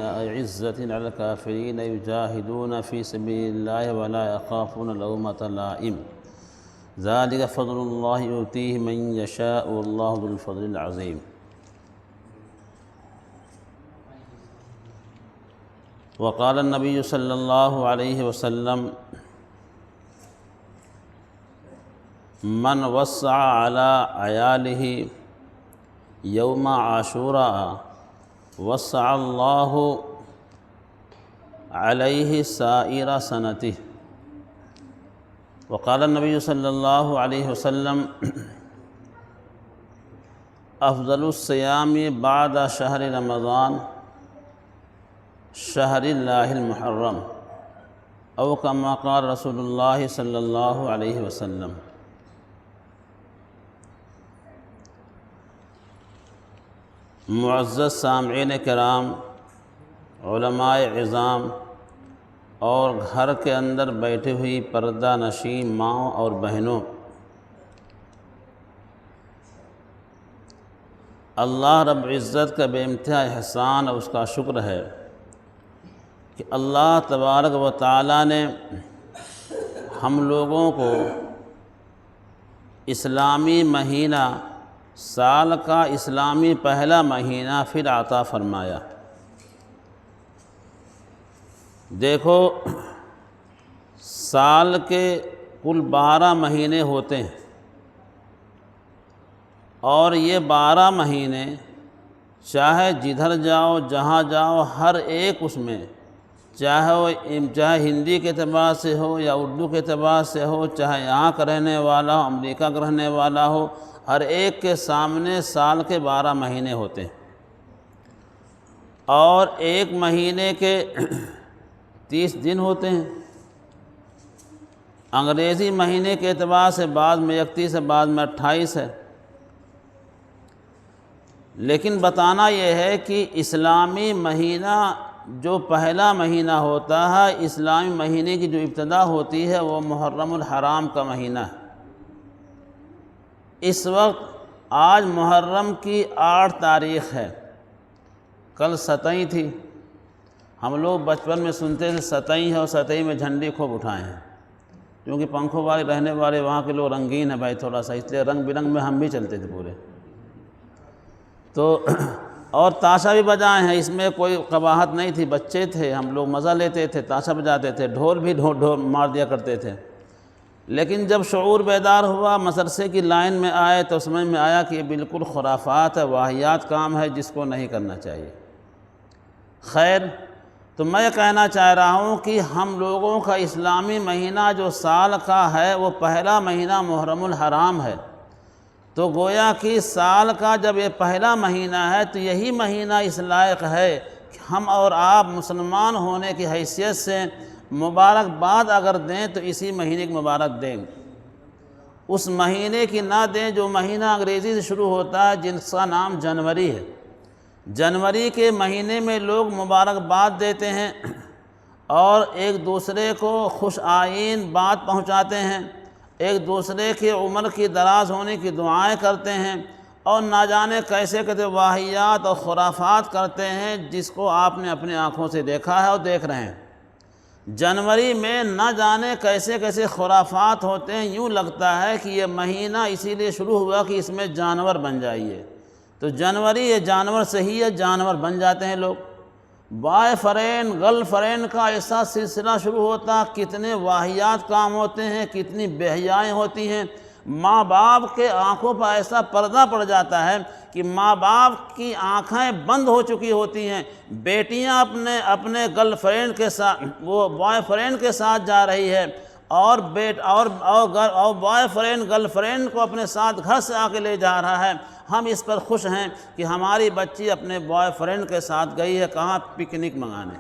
عزة على الكافرين يجاهدون في سبيل الله ولا يخافون لومة لائم ذلك فضل الله يؤتيه من يشاء والله ذو الفضل العظيم. وقال النبي صلى الله عليه وسلم من وسع على عياله يوم عاشوراء وسع الله عليه سائر سنته. وقال النبي صلى الله عليه وسلم افضل الصيام بعد شهر رمضان شهر الله المحرم او كما قال رسول الله صلى الله عليه وسلم. معزز سامعین کرام، علماء عظام اور گھر کے اندر بیٹھی ہوئی پردہ نشین ماؤں اور بہنوں، اللہ رب عزت کا بے انتہا احسان اور اس کا شکر ہے کہ اللہ تبارک و تعالیٰ نے ہم لوگوں کو اسلامی مہینہ، سال کا اسلامی پہلا مہینہ پھر عطا فرمایا۔ دیکھو، سال کے کل 12 مہینے ہوتے ہیں اور یہ 12 مہینے چاہے جدھر جاؤ جہاں جاؤ ہر ایک اس میں، چاہے ہندی کے اعتبار سے ہو یا اردو کے اعتبار سے ہو، چاہے یہاں کا رہنے والا ہو، امریکہ کا رہنے والا ہو، ہر ایک کے سامنے سال کے 12 مہینے ہوتے ہیں اور ایک مہینے کے 30 دن ہوتے ہیں۔ انگریزی مہینے کے اعتبار سے بعض میں 31 ہے، بعض میں 28 ہے، لیکن بتانا یہ ہے کہ اسلامی مہینہ جو پہلا مہینہ ہوتا ہے، اسلامی مہینے کی جو ابتدا ہوتی ہے وہ محرم الحرام کا مہینہ ہے۔ اس وقت آج محرم کی 8 تاریخ ہے، کل 27 تھی۔ ہم لوگ بچپن میں سنتے تھے 27 ہے اور 27 میں جھنڈی خوب اٹھائے ہیں، کیونکہ پنکھوں والے رہنے والے وہاں کے لوگ رنگین ہیں بھائی تھوڑا سا، اس لیے رنگ برنگ میں ہم بھی چلتے تھے پورے۔ تو اور تاشا بھی بجائے ہیں، اس میں کوئی قباحت نہیں تھی، بچے تھے ہم لوگ، مزہ لیتے تھے، تاشا بجاتے تھے، ڈھول بھی ڈھول مار دیا کرتے تھے۔ لیکن جب شعور بیدار ہوا، مدرسے کی لائن میں آئے تو سمجھ میں آیا کہ یہ بالکل خرافات ہے، واہیات کام ہے جس کو نہیں کرنا چاہیے۔ خیر، تو میں کہنا چاہ رہا ہوں کہ ہم لوگوں کا اسلامی مہینہ جو سال کا ہے وہ پہلا مہینہ محرم الحرام ہے، تو گویا کہ سال کا جب یہ پہلا مہینہ ہے تو یہی مہینہ اس لائق ہے کہ ہم اور آپ مسلمان ہونے کی حیثیت سے مبارکباد اگر دیں تو اسی مہینے کی مبارک دیں، اس مہینے کی نہ دیں جو مہینہ انگریزی سے شروع ہوتا ہے جن کا نام جنوری ہے۔ جنوری کے مہینے میں لوگ مبارکباد دیتے ہیں اور ایک دوسرے کو خوش آئین بات پہنچاتے ہیں، ایک دوسرے کی عمر کی دراز ہونے کی دعائیں کرتے ہیں اور نہ جانے کیسے کیسے واہیات اور خرافات کرتے ہیں جس کو آپ نے اپنی آنکھوں سے دیکھا ہے اور دیکھ رہے ہیں۔ جنوری میں نہ جانے کیسے کیسے خرافات ہوتے ہیں، یوں لگتا ہے کہ یہ مہینہ اسی لیے شروع ہوا کہ اس میں جانور بن جائیے، تو جنوری یہ جانور سے ہی ہے، جانور بن جاتے ہیں لوگ۔ بوائے فرینڈ گرل فرینڈ کا ایسا سلسلہ شروع ہوتا، کتنے واہیات کام ہوتے ہیں، کتنی بے حیائیں ہوتی ہیں۔ ماں باپ کے آنکھوں پر ایسا پردہ پڑ جاتا ہے کہ ماں باپ کی آنکھیں بند ہو چکی ہوتی ہیں، بیٹیاں اپنے گرل فرینڈ کے ساتھ، وہ بوائے فرینڈ کے ساتھ جا رہی ہے اور بوائے فرینڈ گرل فرینڈ کو اپنے ساتھ گھر سے آ کے لے جا رہا ہے۔ ہم اس پر خوش ہیں کہ ہماری بچی اپنے بوائے فرینڈ کے ساتھ گئی ہے کہاں، پکنک منگانے۔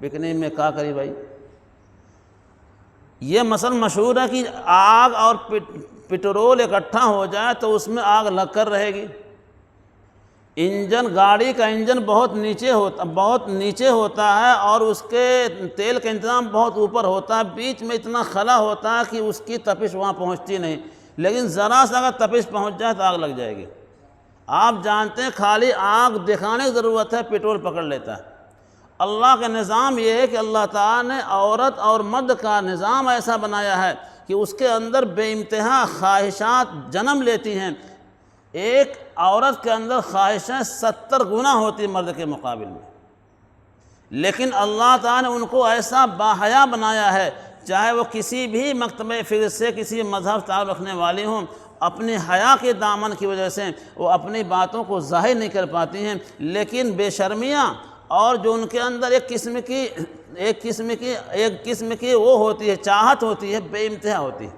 پکنک میں کیا کری بھائی؟ یہ مثل مشہور ہے کہ آگ اور پٹرول اکٹھا ہو جائے تو اس میں آگ لگ کر رہے گی۔ گاڑی کا انجن بہت نیچے ہوتا ہے اور اس کے تیل کا انتظام بہت اوپر ہوتا ہے، بیچ میں اتنا خلا ہوتا ہے کہ اس کی تپش وہاں پہنچتی نہیں، لیکن ذرا سا اگر تپش پہنچ جائے تو آگ لگ جائے گی۔ آپ جانتے ہیں خالی آگ دکھانے کی ضرورت ہے، پٹرول پکڑ لیتا ہے۔ اللہ کا نظام یہ ہے کہ اللہ تعالیٰ نے عورت اور مرد کا نظام ایسا بنایا ہے کہ اس کے اندر بے انتہا خواہشات جنم لیتی ہیں۔ ایک عورت کے اندر خواہشیں 70 گنا ہوتی مرد کے مقابل میں، لیکن اللہ تعالیٰ نے ان کو ایسا باحیا بنایا ہے، چاہے وہ کسی بھی مکتبہ فکر سے کسی مذہب تعلق رکھنے والی ہوں، اپنے حیا کے دامن کی وجہ سے وہ اپنی باتوں کو ظاہر نہیں کر پاتی ہیں، لیکن بے شرمیاں اور جو ان کے اندر ایک قسم کی وہ ہوتی ہے، چاہت ہوتی ہے، بے انتہا ہوتی ہے۔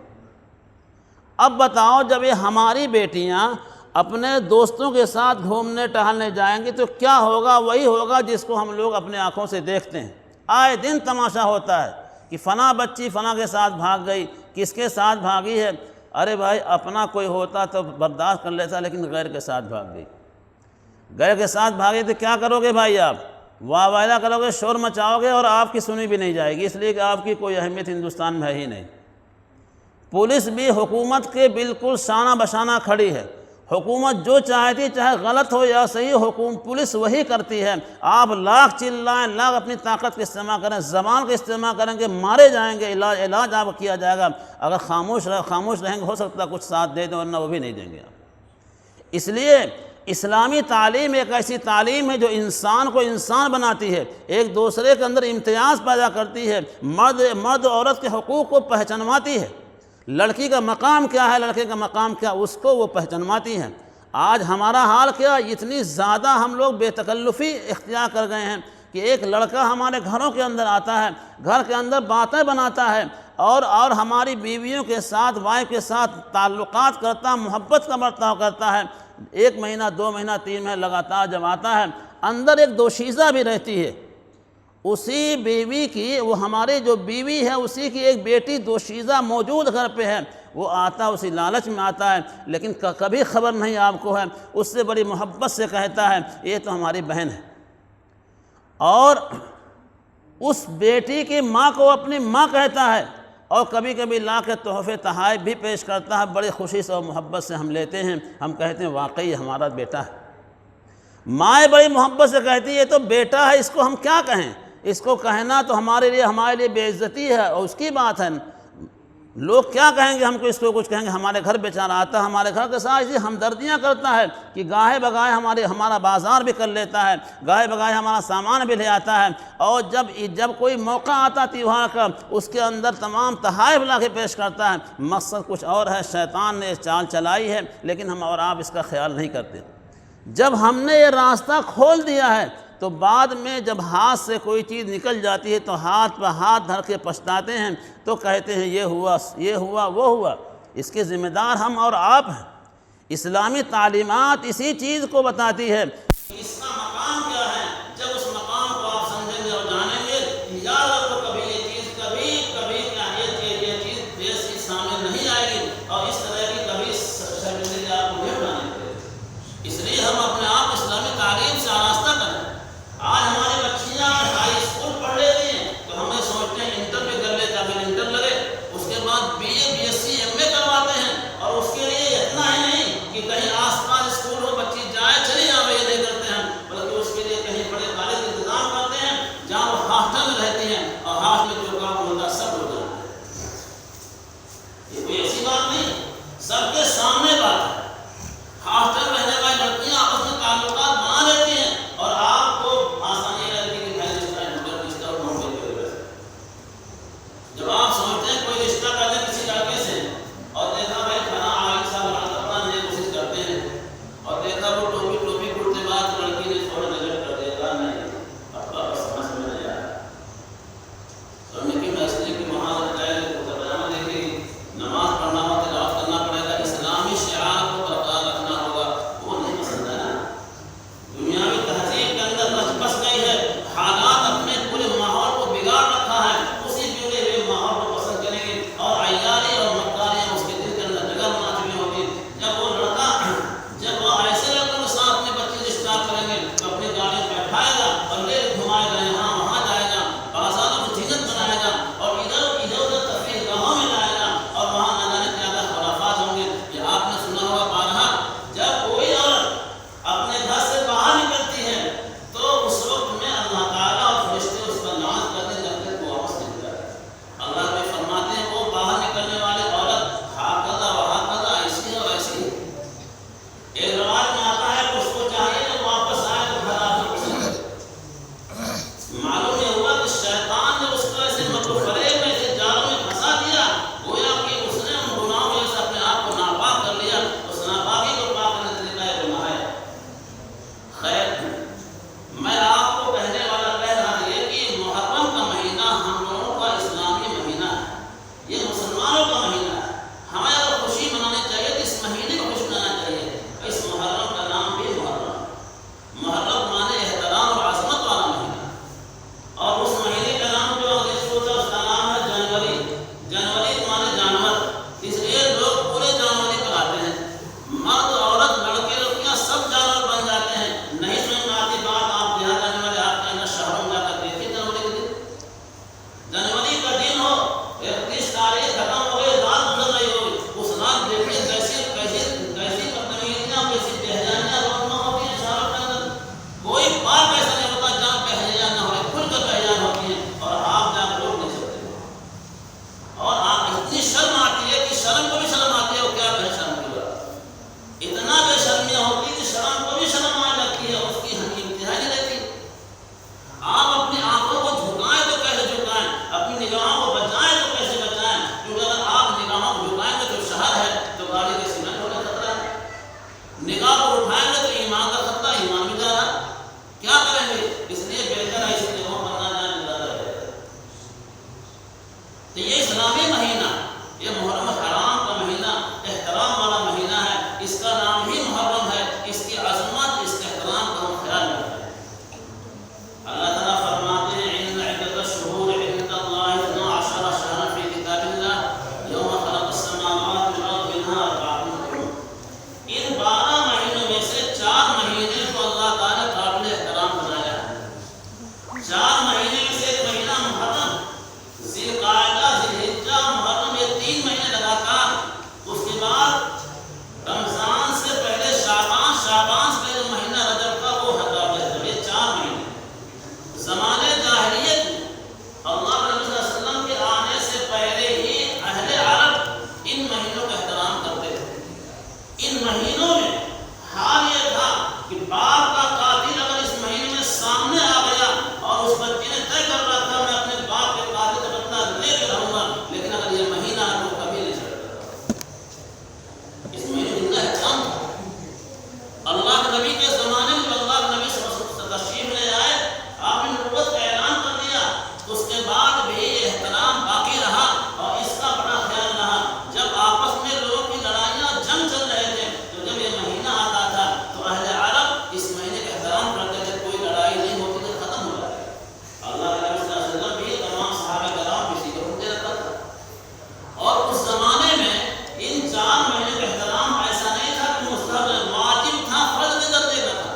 اب بتاؤ جب یہ ہماری بیٹیاں اپنے دوستوں کے ساتھ گھومنے ٹہلنے جائیں گی تو کیا ہوگا؟ وہی ہوگا جس کو ہم لوگ اپنے آنکھوں سے دیکھتے ہیں۔ آئے دن تماشا ہوتا ہے کہ فلاں بچی فلاں کے ساتھ بھاگ گئی، کس کے ساتھ بھاگی ہے؟ ارے بھائی اپنا کوئی ہوتا تو برداشت کر لیتا، لیکن غیر کے ساتھ بھاگ گئی۔ غیر کے ساتھ بھاگی تو کیا کرو گے بھائی؟ آپ واہ وائلہ کرو گے، شور مچاؤ گے، اور آپ کی سنی بھی نہیں جائے گی، اس لیے کہ آپ کی کوئی اہمیت ہندوستان میں ہے ہی نہیں۔ پولیس بھی حکومت کے بالکل شانہ بشانہ کھڑی ہے، حکومت جو چاہتی چاہے غلط ہو یا صحیح، پولیس وہی کرتی ہے۔ آپ لاکھ چلائیں، لاکھ اپنی طاقت کا استعمال کریں، زبان کا استعمال کریں گے، مارے جائیں گے، علاج آپ کیا جائے گا۔ اگر خاموش رہیں گے ہو سکتا ہے کچھ ساتھ دے دیں، ورنہ وہ بھی نہیں دیں گے آپ۔ اس لیے اسلامی تعلیم ایک ایسی تعلیم ہے جو انسان کو انسان بناتی ہے، ایک دوسرے کے اندر امتیاز پیدا کرتی ہے، مرد عورت کے حقوق کو پہچانواتی ہے، لڑکی کا مقام کیا ہے، لڑکے کا مقام کیا، اس کو وہ پہچانواتی ہے۔ آج ہمارا حال کیا، اتنی زیادہ ہم لوگ بے تکلفی اختیار کر گئے ہیں کہ ایک لڑکا ہمارے گھروں کے اندر آتا ہے، گھر کے اندر باتیں بناتا ہے، اور ہماری بیویوں کے ساتھ، وائف کے ساتھ تعلقات کرتا ہے، محبت کا برتاؤ کرتا ہے۔ 1 مہینہ 2 مہینہ 3 مہینہ لگاتار جب آتا ہے، اندر ایک دوشیزہ بھی رہتی ہے، اسی بیوی کی، وہ ہماری جو بیوی ہے اسی کی ایک بیٹی دوشیزہ موجود گھر پہ ہے، وہ آتا اسی لالچ میں آتا ہے، لیکن کبھی خبر نہیں آپ کو ہے، اس سے بڑی محبت سے کہتا ہے یہ تو ہماری بہن ہے، اور اس بیٹی کی ماں کو اپنی ماں کہتا ہے، اور کبھی کبھی لا کے تحفے تحائف بھی پیش کرتا ہے، بڑی خوشی سے اور محبت سے ہم لیتے ہیں، ہم کہتے ہیں واقعی ہمارا بیٹا ہے۔ ماں بڑی محبت سے کہتی ہے یہ تو بیٹا ہے، اس کو ہم کیا کہیں، اس کو کہنا تو ہمارے لیے بے عزتی ہے، اور اس کی بات ہے، لوگ کیا کہیں گے ہم کو، اس کو کچھ کہیں گے، ہمارے گھر بیچارہ آتا ہے، ہمارے گھر کے ساتھ اسی ہمدردیاں کرتا ہے کہ گاہے بگاہے ہمارا بازار بھی کر لیتا ہے، گاہے بگاہے ہمارا سامان بھی لے آتا ہے، اور جب کوئی موقع آتا تیوہار کا، اس کے اندر تمام تحائف لا کے پیش کرتا ہے۔ مقصد کچھ اور ہے، شیطان نے چال چلائی ہے، لیکن ہم اور آپ اس کا خیال نہیں کرتے۔ جب ہم نے یہ راستہ کھول دیا ہے تو بعد میں جب ہاتھ سے کوئی چیز نکل جاتی ہے تو ہاتھ پہ ہاتھ دھر کے پچھتاتے ہیں، تو کہتے ہیں یہ ہوا وہ ہوا، اس کے ذمہ دار ہم اور آپ ہیں۔ اسلامی تعلیمات اسی چیز کو بتاتی ہے، اس کا مقام کیا ہے۔ جب اس مقام کو آپ سمجھیں گے اور جانیں گے، یاد رکھو کبھی یہ چیز یہ چیز جیسی سامنے نہیں آئے گی، اور اس طرح کی کبھی شرمندگی آپ کو نہیں اٹھانی پڑے گی۔ اس لیے ہم اپنے آپ اسلامی تعلیم سے آراستہ کریں۔ آج ہماری بچیاں ہائی اسکول پڑھ لیتی ہیں تو ہمیں سوچتے ہیں انٹر میں کر لے تاکہ انٹر لگے، اس کے بعد BA BSc MA کرواتے ہیں، اور اس کے لیے اتنا ہی نہیں کہ کہیں آس پاس اسکول ہو بچی جائے چلی آوے، یہ نہیں کرتے ہیں، بلکہ اس کے لیے کہیں بڑے کالج کا انتظام کرتے ہیں جہاں وہ ہاسٹل میں رہتی ہیں، اور ہاسٹل میں جو کام ہوتا ہے سب ہو جاتا ہے۔ یہ کوئی ایسی بات نہیں، سب کے سامنے بات ہے۔ ہاسٹل میں رہنے والی لڑکیاں آپس میں تعلقات بنا لیتی ہیں، اور آپ کو آسانی رہتی ہے کہ بھائی رشتہ اور محبت کی وجہ سے جب آپ سمجھتے ہیں کوئی رشتہ کر لیں کسی لڑکے سے، اور دیکھا بھائی کھانا عالم صاحب کرنا نہیں کوشش کرتے ہیں، اور دیکھا وہ ٹوپی کرتے بعد لڑکی نے فوراً نظر کر دیا، نہیں اب سمجھ میں نہیں آیا، اس بچے نے طے کر رہا تھا میں اپنے باپ کے قاتل سے بدلہ لے کے رہوں گا، لیکن اگر یہ مہینہ ہے تو کبھی نہیں چھوڑتا۔ اس مہینے زندہ احترام تھا۔ اللہ کے نبی کے زمانے میں اللہ کے نبی صلی اللہ علیہ وسلم تشریف لے آئے، آپ نے نبوت کا اعلان کر دیا، اس کے بعد بھی یہ احترام باقی رہا اور اس کا بڑا خیال رہا۔ جب آپس میں لوگوں کی لڑائیاں جنگ چل رہے تھے تو جب یہ مہینہ آتا تھا تو اہل عرب اس مہینے کا احترام کرتے تھے، کوئی لڑائی نہیں ہوتی تھی، ختم ہو جاتی۔ اللہ کے نبی صلی اللہ علیہ وسلم بھی تمام صحابہ کرام کسی کو روکے رکھا تھا۔ اور اس زمانے میں ان 4 مہینے کا احترام ایسا نہیں تھا کہ مستحب واجب تھا، فرض کے درجے کا تھا۔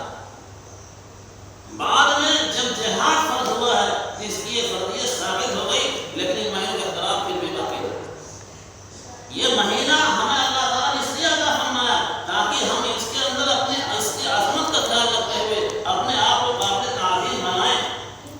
بعد میں جب جہاد فرض ہوا ہے اس کی یہ فرضیت ثابت ہو گئی، لیکن ان مہینوں کا احترام پھر بھی باقی ہے۔ یہ مہینہ ہمیں اللہ تعالیٰ نے اس لیے عطا فرمایا تاکہ ہم اس کے اندر اس کی عظمت کا خیال رکھتے ہوئے اپنے آپ کو قابل تعظیم بنائیں،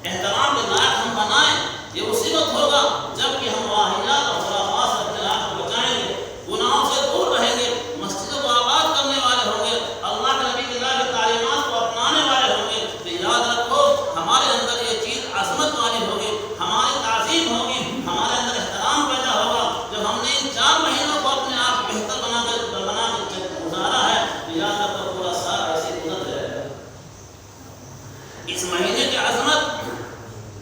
احترام کے لائق ہم بنائیں۔ یہ اسی وقت ہوگا جب کہ ہم واہیات اور خرافات سے اپنے آپ کو بچائیں گے، گناہوں سے دور رہیں گے، مسجدوں کو آباد کرنے والے ہوں گے، اللہ کے نبی کی تعلیمات کو اپنانے والے ہوں گے۔ تو یاد رکھو ہمارے اندر یہ چیز عظمت والی ہوگی، ہماری تعظیم ہوگی، ہمارے اندر احترام پیدا ہوگا۔ جب ہم نے ان 4 مہینوں کو اپنے آپ بہتر بنا کے گزارا ہے تو یاد رکھو پورا سال ایسے گزر جائے گا۔ اس مہینے کی عظمت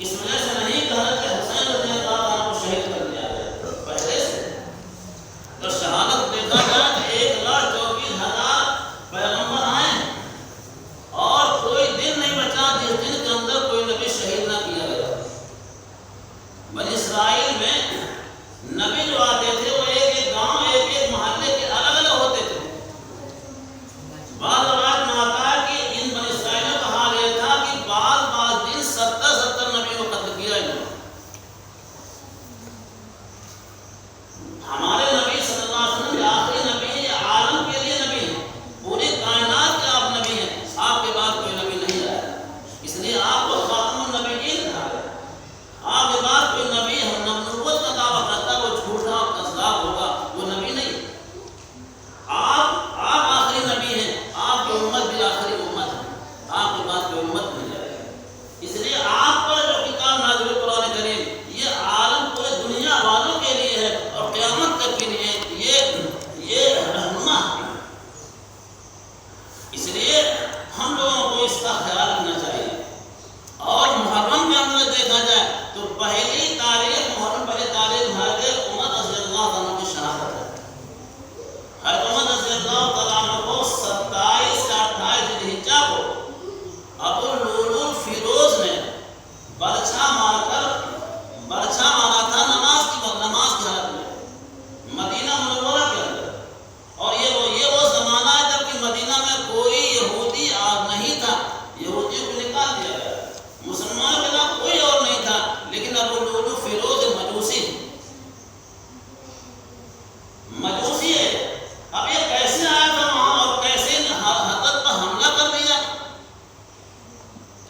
اس وجہ سے نہیں کہ حضرت حسین رضی اللہ عنہ کو شہید کر دیا گیا پہلے سے، تو شہادت دیکھا جائے تو 1,24,000 پیغمبر آئے ہیں اور کوئی دن نہیں بچا جس دن کے اندر کوئی نبی شہید نہ کیا گیا۔ بنی اسرائیل میں نبی جو آتے تھے وہ ایک ایک گاؤں ایک ایک محلے کے الگ الگ ہوتے تھے۔ بعض روایت میں آتا ہے کہ ان بنی اسرائیلوں کا حال یہ تھا کہ بعض دن 70 نبیوں کو قتل کیا انہوں نے۔ ہمارے نبی صلی اللہ علیہ وسلم آخری نبی ہیں، عالم کے لیے نبی ہیں، پوری کائنات کے آپ نبی ہیں، آپ کے بعد کوئی نبی نہیں آیا، اس لیے آپ کو خاتم النبیین کہا گیا۔ آپ کے بعد کوئی نبی نبوت کا دعویٰ کرتا ہے وہ جھوٹا اور کذاب ہوگا، وہ نبی نہیں۔ آپ آخری نبی ہیں، آپ کی امت بھی آخری امت ہے، آپ کے بعد کوئی امت نہیں جائے گی۔ اس لیے آپ پر جو کتاب نازل ہوئی قرآن کریم یہ عالم پورے دنیا والوں کے لیے ہے اور قیامت تک کے لیے یہ رہنما ہے۔ اس لیے ہم لوگوں کو اس کا خیال رکھنا چاہیے۔ اور محرم کے اندر دیکھا جائے تو پہلی تاریخ محرم پہلی تاریخ حضرت عمر رضی اللہ عنہ کی شہادت ہے۔ حضرت عمر رضی اللہ عنہ کو 27 سے 28 ذی الحجہ کو ابو لؤلؤ فیروز نے برچھا مارا تھا نماز کی حالت میں مدینہ منورہ کے اندر۔ اور یہ وہ زمانہ ہے جب کہ مدینہ میں کوئی یہودی نہیں تھا، یہودیوں کو نکال دیا گیا، مسلمانوں کے علاوہ کوئی اور نہیں تھا، لیکن ابو لؤلؤ فیروز مجوسی ہے۔ اب یہ کیسے آیا تھا وہاں اور کیسے حضرت پر حملہ کر دیا؟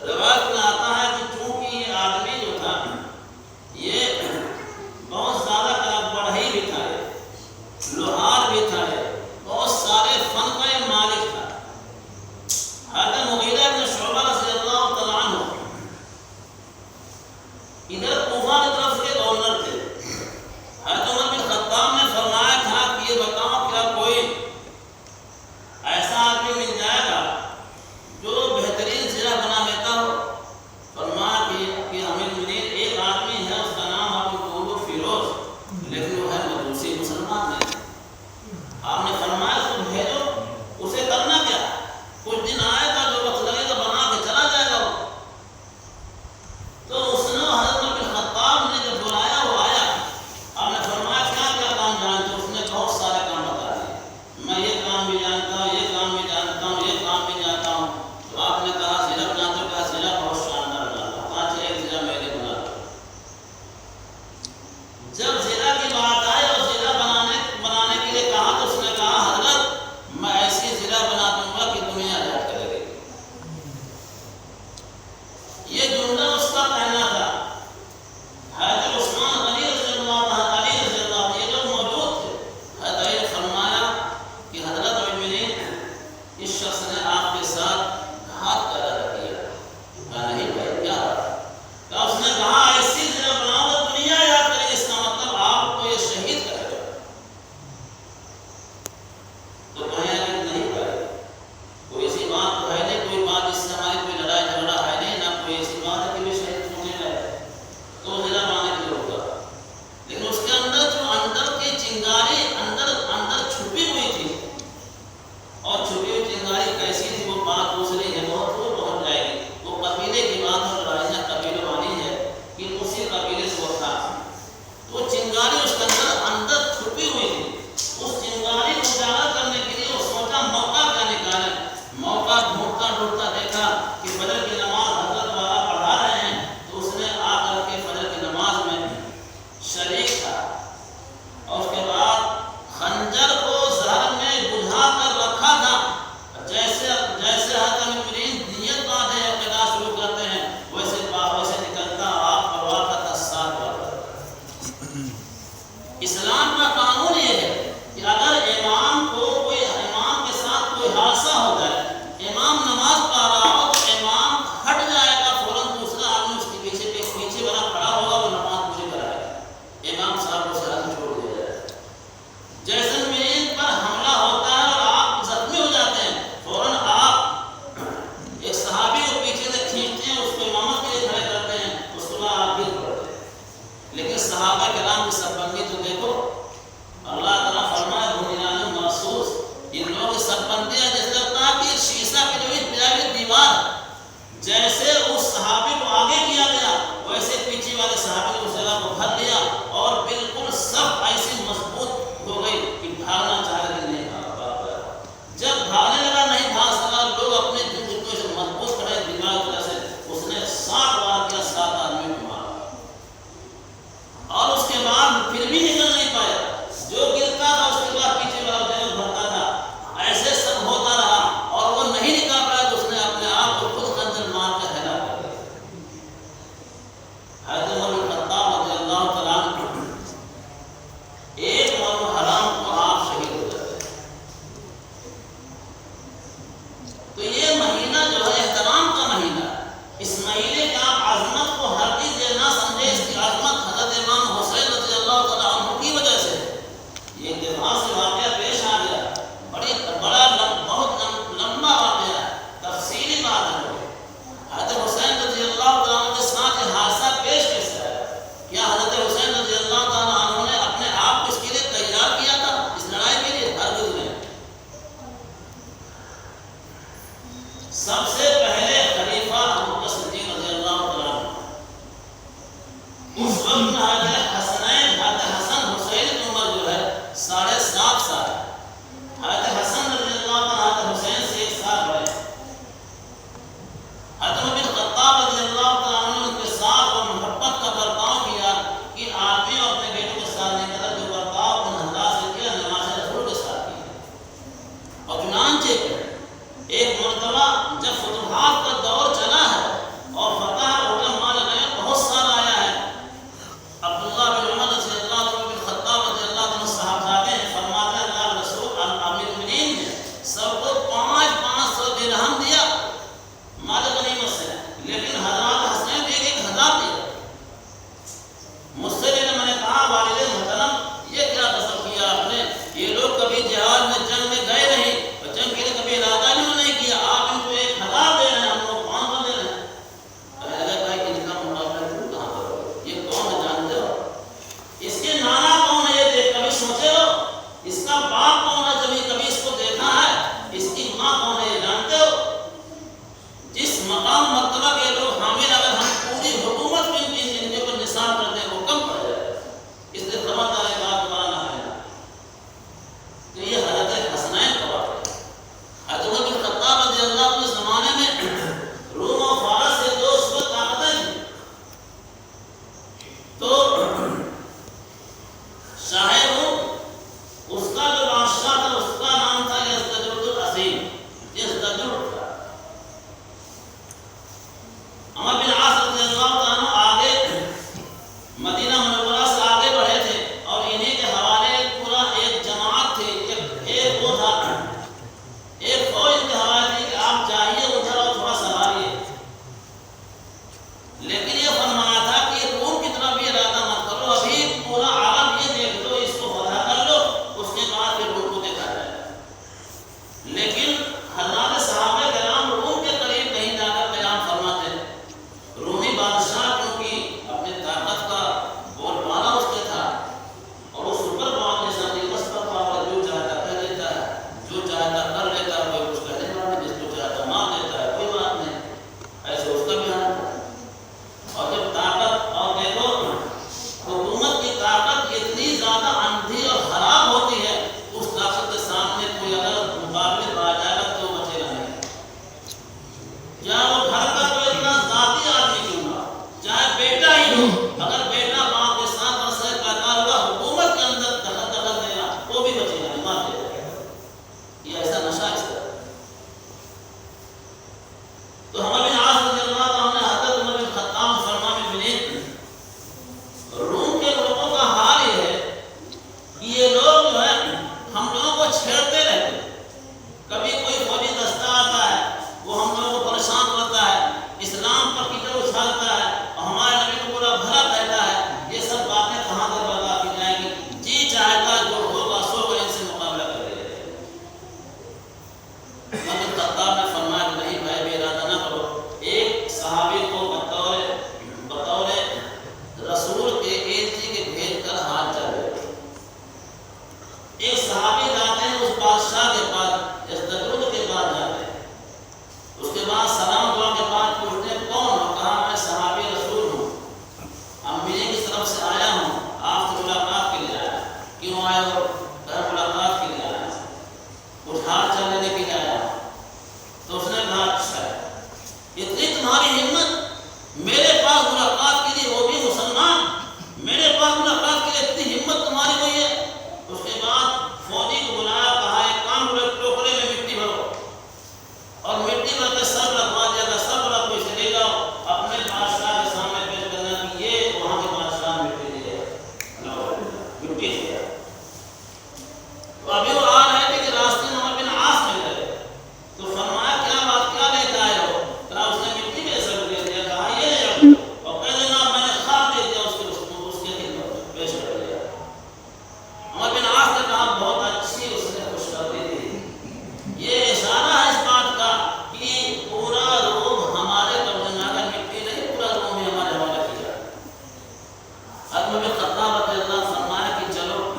روایت میں آتا ہے کہ چونکہ یہ آدمی جو تھا یہ بہت زیادہ بڑھئی بھی تھا، لوہار بھی تھا، بہت سارے فن کا یہ مالک تھا۔ حضرت مغیرہ بن شعبہ رضی اللہ تعالیٰ عنہ ادھر کوفہ کی طرف کے گورنر تھے۔ حضرت عمر بن خطاب نے فرمایا تھا کہ یہ بتاؤ کیا کوئی ایسا آدمی مل جائے گا جو بہترین سرہ بنا لیتا ہو؟ فرمایا کہ امیر المؤمنین ایک آدمی ہے، اس کا نام ابو لؤلؤ فیروز، لیکن وہ ہے مجوسی، مسلمان نہیں۔ آپ نے فرمایا اس کو بھیجو، اسے کرنا کیا؟ کچھ دن آئے گا، جو وقت لگے گا بنا کے چلا جائے گا وہ۔ تو اس نے حضرت عمر بن چنگاری اندر اندر چھپی ہوئی تھی، اور چھپی ہوئی چنگاری کیسی تھی وہ بات دوسری ہے، بہت دور پہنچ جائے گی، وہ قبیلے کی بات اور لڑائیاں قبیلے والی ہے کہ اسی قبیلے سے وہ تھا، تو چنگاری اس کے اندر چھپی ہوئی تھی، اس چنگاری کو اجاگر کرنے کے لیے وہ سوچا موقع کیا نکالے، موقع ڈھونڈتا ڈھونڈتا دیکھا کہ فجر کی نماز حضرت والا پڑھا رہے ہیں، تو اس نے آ کر کے فجر کی نماز میں شریک تھا، اور اس کے بعد ہو، اگر بیٹا باپ کے ساتھ مسئلہ پیدا ہوا حکومت کے اندر دخل دینا وہ بھی بچے گا، مار دے گا، یہ ایسا نشہ اس طرح۔ تو عمر بن عاص رضی اللہ عنہ نے حضرت عمر بن خطاب فرما میں بنید روم کے لوگوں کا حال یہ ہے کہ یہ لوگ جو ہے ہم لوگوں کو چھیڑتے رہتے، کبھی کوئی فوجی دستہ آتا ہے وہ ہم لوگوں کو پریشان کرتا ہے، اسلام پر کیچڑ اچھالتا ہے اور ہمارے نبی کو برا بھلا کہتا ہے، یہ سب باتیں کہاں در بردا کی جائیں گی، جی چاہے گا جو ہوگا سو ہوگا ان سے مقابلہ کر رہے ہیں۔ مگر خطاب نے فرمایا کہ نہیں بھائی بے ارادہ نہ کرو۔ ایک صحابی کو بطور رسول کے ایلچی کے بھیج کر ہاتھ چل رہے، ایک صحابی جاتے ہیں اس بادشاہ کے پاس، اس تجرد کے پاس جاتے ہیں، اس کے بعد سلام دعا کے بعد پوچھتے ہیں کون ہو؟ کہا میں صحابی رسول ہوں، امیری کی طرف سے آیا ہوں، آپ سے ملاقات کے لیے آیا۔ کیوں آئے ہو؟ کہا ملاقات کے لیے آیا، کچھ ہاتھ چل لینے کے لیے آیا۔ تو اس نے کہا اچھا ہے، اتنی تمہاری ہمت میرے پاس ملاقات کے لیے، وہ بھی مسلمان، میرے پاس ملاقات کے لیے اتنی ہمت تمہاری ہوئی ہے؟ اس کے بعد فوجی کو بلایا، کہا ایک کام کرو، ٹوکرے میں مٹی بھرو اور مٹی بھر کے سب رکھوا دیا تھا، سب رکھ کو اسے لے جاؤ اپنے بادشاہ کے سامنے پیش کرنا کہ یہ وہاں کے بادشاہ مٹی دے مٹی دیا۔ تو ابھی وہ آ رہے تھے کہ راستے میں عمر بن عاص مل گئے، تو فرمایا کیا بات، کیا لے کے آئے ہو؟ کہا اس نے مٹی میں سب دے دیا، کہا یہ لے جاؤ اور کہہ دینا میں نے خواب دے دیا، اس کے خدمت پیش کر دیا۔ عمر بن عاص نے کہا بہت اچھی اس نے خوشخبری دی، یہ اشارہ ہے اس بات کا کہ پورا روم ہمارے قبضے میں آ گیا، مٹی نہیں پورا روم بھی ہمارے حوالے کیا۔ عمر بن خطاب رضی اللہ عنہ فرمایا کہ چلو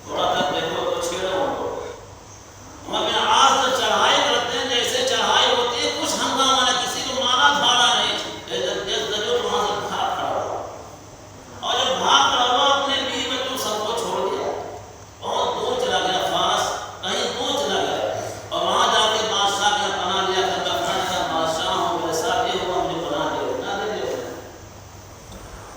تھوڑا تک دیکھو تو چھیڑو ان کو۔ عمر بن عاص جو چڑھائی کرتے ہیں، جیسے چڑھائی ہوتی ہے کچھ ہنگامہ نہ، کسی کو مارا دھاڑا نہیں، وہاں سے بھاگ کھڑا ہوا، اور جب بھاگ کھڑا ہوا اپنے بیوی بچوں سب کو چھوڑ دیا، بہت دور چلا گیا، فارس کہیں دور چلا گیا، اور وہاں جا کے بادشاہ نے پناہ لیا، کہتا بادشاہ ہوں میرے ساتھ یہ ہوا، مجھے پناہ دے دیا۔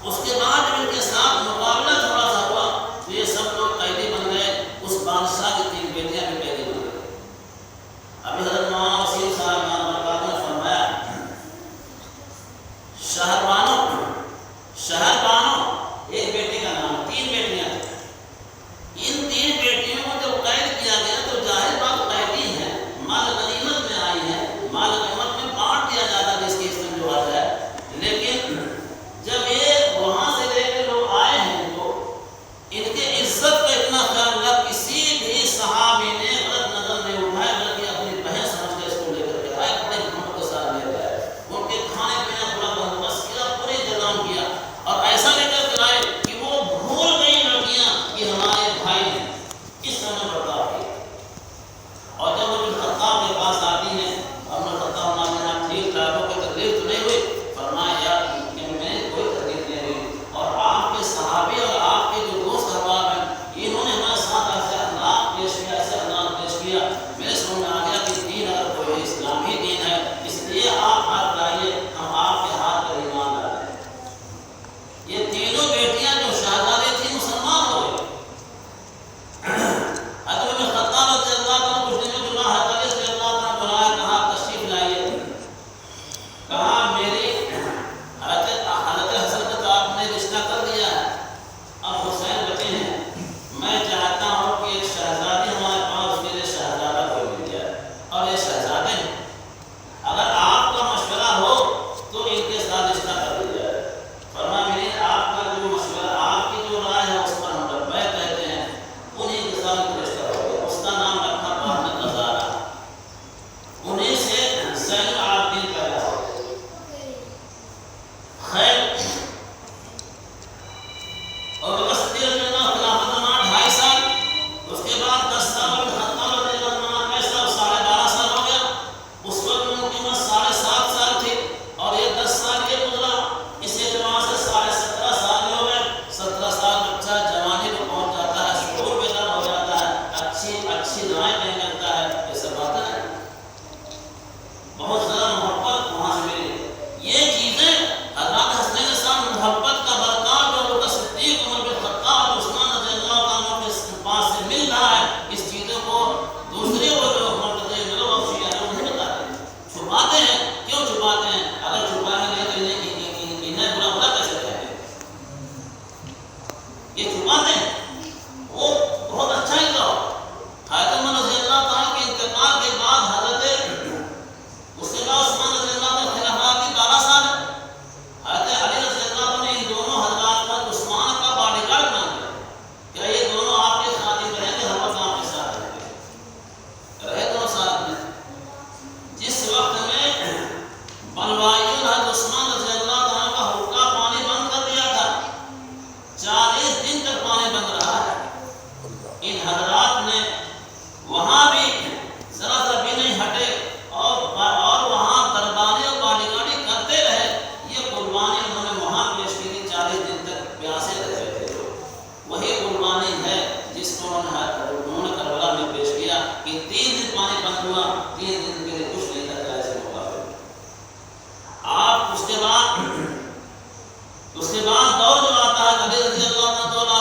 اس کے بعد جب ان کے ساتھ مقابلہ تھوڑا سا ہوا تو یہ سب لوگ قیدی بن گئے، اس بادشاہ کی 3 بیٹیاں بھی قیدی بن گئی۔ ابھی حضرت مولانا وسیم صاحب نے فرمایا شہر بانو ایک بیٹی کا نام، 3 بیٹیاں تھیں، ان 3 بیٹیوں کو جب قید کیا گیا تو ظاہر بات قیدی ہیں، مال غنیمت میں آئی ہیں، مال غنیمت میں بانٹ دیا جاتا جس کی اس میں جو آتا ہے، لیکن جب یہ وہاں سے لے کے لوگ آئے ہیں تو ان کے عزت کا اتنا خیال رکھا، کسی بھی صحابی نے غلط نظر نہیں اٹھایا، بلکہ اپنی بہن سمجھ کے اس کو لے کر کے آئے، بڑے محبت کے ساتھ لے کر آئے، ان کے کھانے پینے کا پورا بندوبست کیا،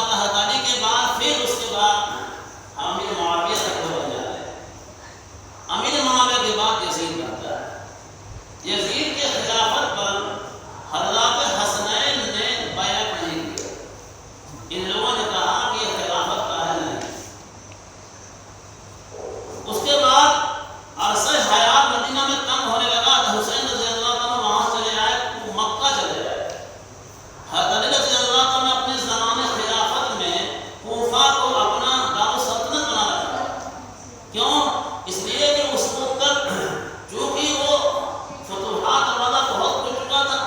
بات ہے حضرت کے بعد پھر اس کے بعد امیر معاویہ تک بن جاتا ہے. امیر معاویہ کے بعد یزید بنتا ہے. یزید کے خلافت پر حضرات حسنین نے بیعت نہیں کیا. ان لوگوں نے کہا کہ یہ خلافت کا ہے نہیں. اس کے بعد عرصہ حیات مدینہ میں کم ہونے لگا تو حسین رضی اللہ عنہ وہاں چلے آئے, مکہ چلے آئے. حضرت علی رضی اللہ عنہ اپنے زمانے خلافت میں کوفہ کو اپنا دارالسلطنت بنا رکھا. کیوں؟ اس لیے کہ اس وقت تک چونکہ وہ فتوحات مدہ بہت ہو چکا تھا.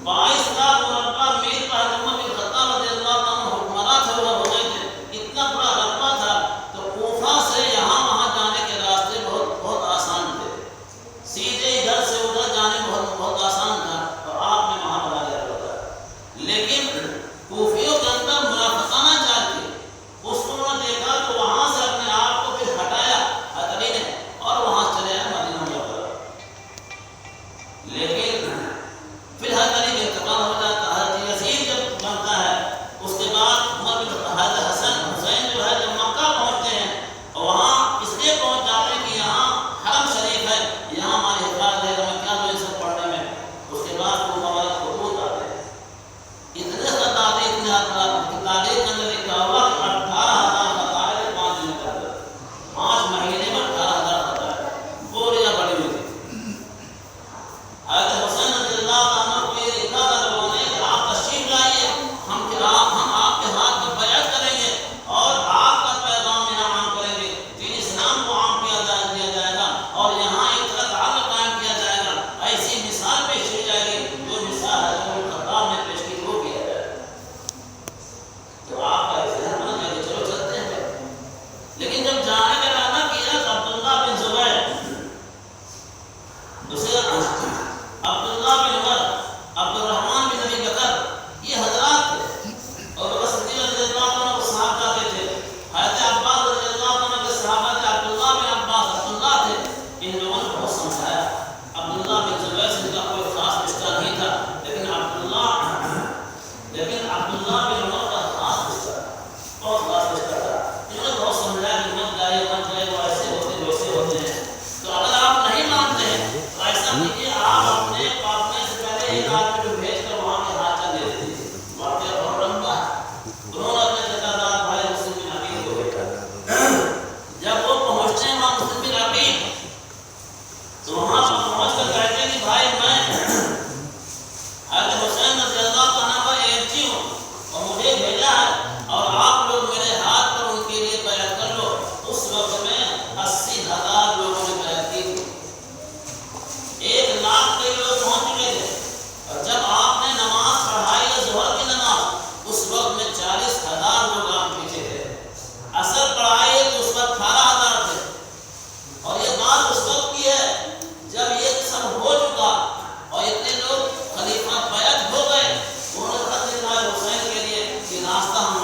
22 لاکھ مربع میل پر عمر بن خطاب رضی اللہ عنہ حکمراں تھے, وہ ہو گئے تھے. اتنا بڑا رقبہ تھا تو کوفہ سے یہاں وہاں جانے کے راستے بہت آسان تھے. سیدھے ادھر سے ادھر جانے بہت آسان تھا اور آپ نے وہاں بنا لیا ہوتا. لیکن کوفیوں کے اندر منافقانہ چال تھی. اس کو انہوں نے دیکھا تو وہاں سے اپنے آپ کو پھر ہٹایا حضرت علی نے اور وہاں چلے آئے مدینہ منورہ. لیکن پھر حضرت علی کا انتقال ہو جاتا ہے. حضرت یزید جب بنتا ہے اس کے بعد عمر بن حضرت حسین جو ہے جب مکہ پہنچتے ہیں اور وہاں اس لیے پہنچ جاتے ہیں کہ یہاں حرم شریف ہے, یہاں ہماری حفاظت ہے, ہمیں کیا جو سب پڑھنے میں. اس کے بعد وہ ہمارے خطوط آتے ہیں. اتنے خطاطی اتنے تاریخ کے اندر لکھا ہوا کہ 18,000 خطائیں 5 دن کا 5 مہینے میں 18,000 خطائیں بوریاں بڑی ہوئی تھی. حضرت حسین رضی اللہ عنہ کو یہ لکھا تھا لوگوں نے کہ آپ تشریف لائیے, ہم آپ کے ہاتھ میں بیعت کریں گے اور آپ کا پیغام یہاں عام کریں گے. دین اسلام کو عام کیا جائے گا اور یہاں ایک طرح تعلق قائم کیا جائے گا. ایسی مثال پیش کی جائے گی جو مثال حضرت خطاب نے پیش کی وہ کیا جائے. تو آپ کا ذہن بنا کہ چلو چلتے ہیں. لیکن جب جانے کا ارادہ کیا تو عبداللہ بن زبیر, دوسرے عبداللہ بن عمر, عبد الرحمن بن ابی بکر, یہ حضرات تھے. اور بس رضی اللہ عنہ کو صحابہ کہتے تھے. حضرت عباس رضی اللہ عنہ کے صحابہ تھے, عبداللہ بن عباس عبداللہ تھے. ان لوگوں نے بہت سمجھایا. عبداللہ بن زبیر سے ان کا کوئی خاص رشتہ نہیں تھا, لیکن عبداللہ بن عمر کا خاص رشتہ تھا, بہت خاص رشتہ تھا. انہوں نے بہت سمجھایا کہ مت جائے وہ ایسے ہوتے ہیں ویسے ہوتے ہیں. تو اگر آپ نہیں مانتے ہیں تو ایسا کیجیے, آپ اپنے پاپنے سے پہلے ایک آدمی کو بھیج کر وہاں کے ہاتھ چل دے دیجیے. واقعہ بہت لمبا ہے. انہوں نے اپنے چچا داد بھائی مسلم بن عقیل کو بھیجا. جب وہ پہنچتے ہیں وہاں مسلم بن عقیل تو وہاں پر پہنچ کر کہتے ہیں کہ بھائی میں حضرت حسین رضی اللہ عنہ کا ایلچی ہوں اور مجھے بھیجا ہے اور آپ لوگ میرے ہاتھ پر ان کے لیے بیعت کر لو. اس وقت میں 80,000 لوگوں نے بیعت کی تھی. 1 لاکھ کے لوگ پہنچ چکے تھے. اور جب آپ نے نماز پڑھائی ہے ظہر کی نماز, اس وقت میں 40,000 لوگ آپ پیچھے تھے. اثر پڑھائی ہے تو اس وقت 18,000 تھے. اور یہ بات اس وقت کی ہے جب یہ سب ہو چکا اور اتنے لوگ خلیفہ بیعت ہو گئے. انہوں نے خط لکھا حسین کے لیے کہ راستہ ہم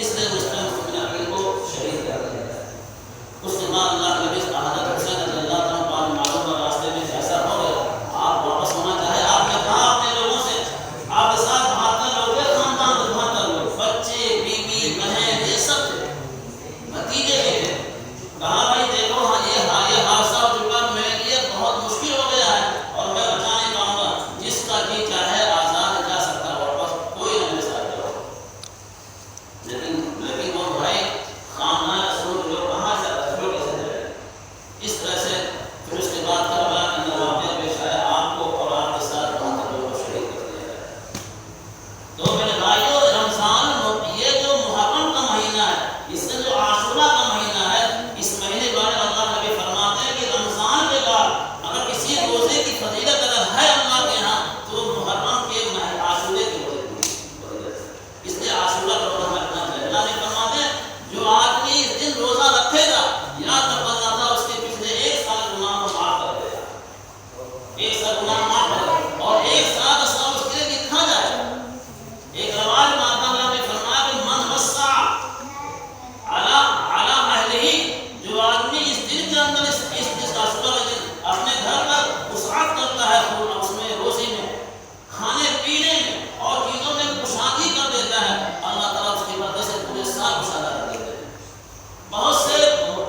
اس لیے مسلم عقیل کو شہید کر دیا جائے۔ اس کے بعد اللہ کے نبی حضرت حسین رضی اللہ عنہ بعد معلوم ہوا راستے میں ایسا ہو گیا، آپ واپس ہونا چاہے، آپ نے کہا اپنے لوگوں سے، آپ کے ساتھ 72 لوگ تھے، خاندان 72 لوگ، بچے بیوی بہن یہ سب تھے، بھتیجے بھی تھے، کہا بھائی دیکھو یہ حادثہ ہو چکا، میرے لیے بہت مشکل ہو گیا ہے اور میں بچا نہیں پاؤں گا، جس کا جی چاہے آزاد جا سکتا ہے واپس، کوئی نہ میرے ساتھ جاؤ۔ لیکن وہ بھائی خاندان رسول جو کہاں سے رسول کیسے جائے؟ اس طرح سے پھر اس کے بعد کربلا کے اندر واقعہ پیش آیا، آپ کو اور آپ کے ساتھ 72 لوگوں کو شہید کر دیا گیا۔ تو میرے بھائیوں، رمضان یہ جو محرم کا مہینہ ہے، اس سے جو عاشورہ کا مہینہ ہے، اس مہینے کے بارے میں اللہ نبی فرماتے ہیں کہ رمضان کے بعد اگر کسی روزے کی فضیلت اگر ہے اللہ کے یہاں تو محرم کے عاشورے کے روزے کی فضیلت ہے، اس لیے عاشورہ کا روزہ رکھنا چاہیے۔ اللہ نے فرماتے ہیں جو آدمی اس دن روزہ رکھے گا یا تب اللہ تعالیٰ اس کے پچھلے 1 سال گناہ کو معاف کر دے گا، 1 سال گناہ معاف کر دے گا، اور 1 سال کا ثواب اس کے لیے لکھا جائے گا۔ ایک روایت میں اللہ نے فرمایا کہ من وسع علی اہلہ، جو آدمی اس دن کے اندر اس عاشورہ کے دن اپنے گھر پر وسعت کرتا ہے، اس میں روزی میں کھانے پینے میں اور چیزوں میں کشادگی کر دیتا ہے، اللہ تعالیٰ اس کی مدد سے پورے سال کشادہ کر دیتے ہیں۔ بہت سے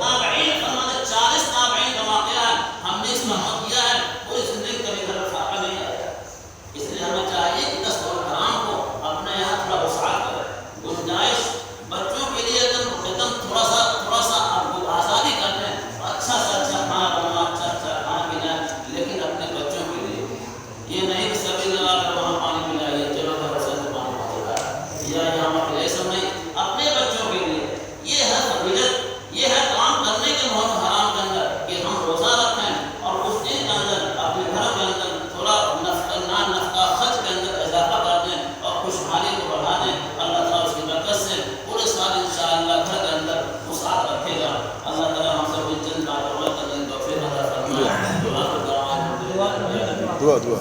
تابعین فرماتے 40 تابعین کا واقعہ ہے، ہم نے اس پر عمل کیا ہے، پوری زندگی کبھی گھر میں فاقہ نہیں آیا۔ اس لیے ہمیں چاہیے کہ دست اور حرام کو اپنے یہاں تھوڑا وسعت کریں، گنجائش بچوں کے لیے تھوڑا سا آزادی کر دیں، اچھا سے اچھا کھانا بنانا، اچھا کھانا پینا، لیکن اپنے بچوں کے لیے یہ نہیں کہ سبھی لگا کر وہاں پانی پلائیے، چلو گھر سے پانی پہنچا یا یہاں پر یہ سب نہیں، اپنے بچوں کے لیے یہ ہے فضیلت، یہ ہے کام کرنے کے محرم حرام کے اندر کہ ہم روزہ رکھیں اور اس دن کے اندر اپنے گھر کے اندر تھوڑا نفقہ خرچ کے اندر اضافہ کر دیں اور خوشحالی کو بڑھا دیں۔ اللہ تعالیٰ اس کی برکت سے پورے سال انشاءاللہ گھر کے اندر وسعت رکھے گا۔ اللہ تعالیٰ ہم سب کو جنت عطا کرنے کی توفیق عطا فرمائے۔ دعا دعا